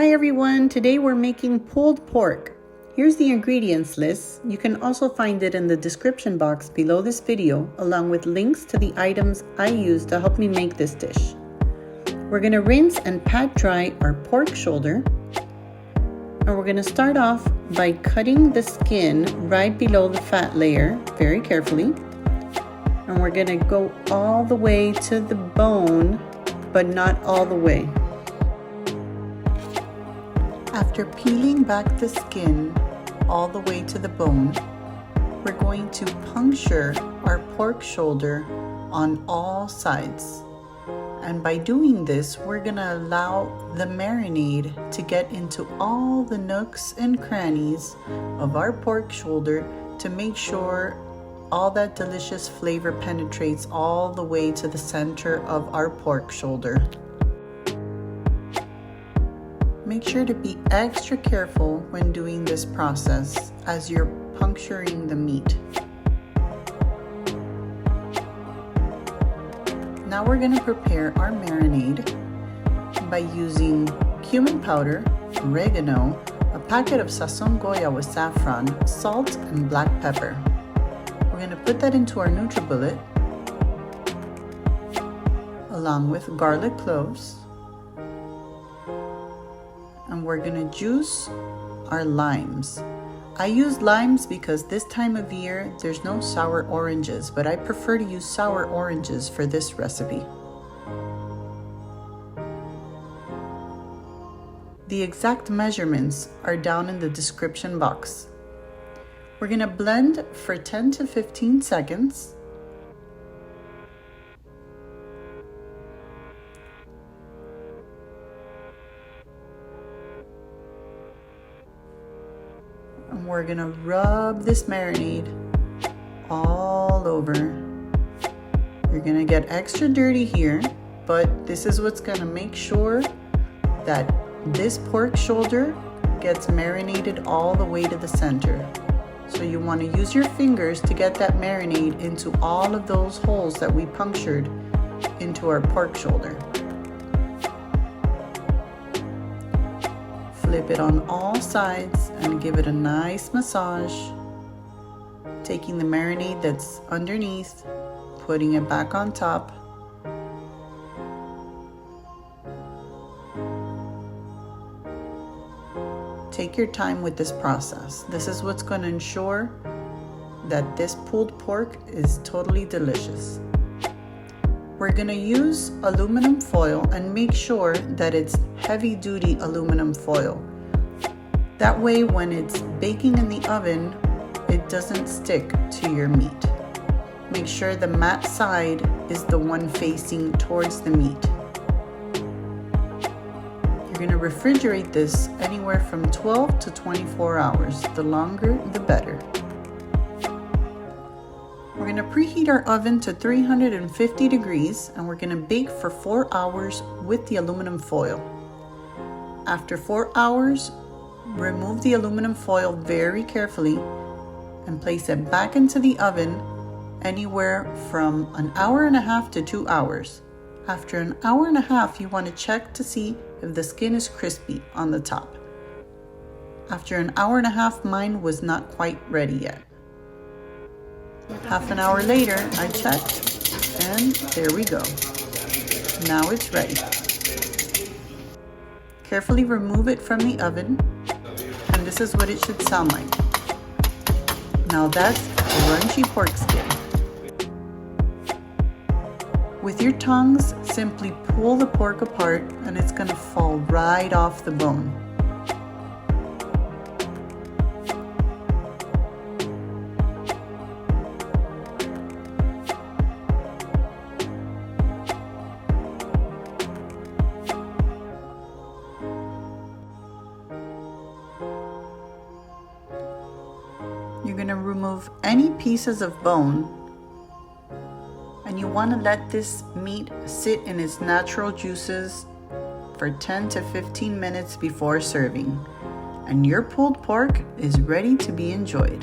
Hi everyone, today we're making pulled pork. Here's the ingredients list. You can also find it in the description box below this video, along with links to the items I used to help me make this dish. We're going to rinse and pat dry our pork shoulder. And we're going to start off by cutting the skin right below the fat layer very carefully. And we're going to go all the way to the bone, but not all the way. After peeling back the skin all the way to the bone, we're going to puncture our pork shoulder on all sides. And by doing this, we're gonna allow the marinade to get into all the nooks and crannies of our pork shoulder to make sure all that delicious flavor penetrates all the way to the center of our pork shoulder. Make sure to be extra careful when doing this process as you're puncturing the meat. Now we're going to prepare our marinade by using cumin powder, oregano, a packet of sazon goya with saffron, salt, and black pepper. We're going to put that into our nutribullet along with garlic cloves. And we're gonna juice our limes. I use limes because this time of year there's no sour oranges, but I prefer to use sour oranges for this recipe. The exact measurements are down in the description box. We're gonna blend for 10 to 15 seconds. And we're gonna rub this marinade all over. You're gonna get extra dirty here, but this is what's gonna make sure that this pork shoulder gets marinated all the way to the center. So you wanna use your fingers to get that marinade into all of those holes that we punctured into our pork shoulder. Flip it on all sides and give it a nice massage. Taking the marinade that's underneath, putting it back on top. Take your time with this process. This is what's going to ensure that this pulled pork is totally delicious. We're gonna use aluminum foil and make sure that it's heavy duty aluminum foil. That way when it's baking in the oven, it doesn't stick to your meat. Make sure the matte side is the one facing towards the meat. You're gonna refrigerate this anywhere from 12 to 24 hours. The longer, the better. We're going to preheat our oven to 350 degrees and we're going to bake for 4 hours with the aluminum foil. After 4 hours, remove the aluminum foil very carefully and place it back into the oven anywhere from an hour and a half to 2 hours. After an hour and a half, you want to check to see if the skin is crispy on the top. After an hour and a half, mine was not quite ready yet. Half an hour later, I checked, and there we go. Now it's ready. Carefully remove it from the oven, and this is what it should sound like. Now that's crunchy pork skin. With your tongs, simply pull the pork apart, and it's gonna fall right off the bone. You're going to remove any pieces of bone, and you want to let this meat sit in its natural juices for 10 to 15 minutes before serving. And your pulled pork is ready to be enjoyed.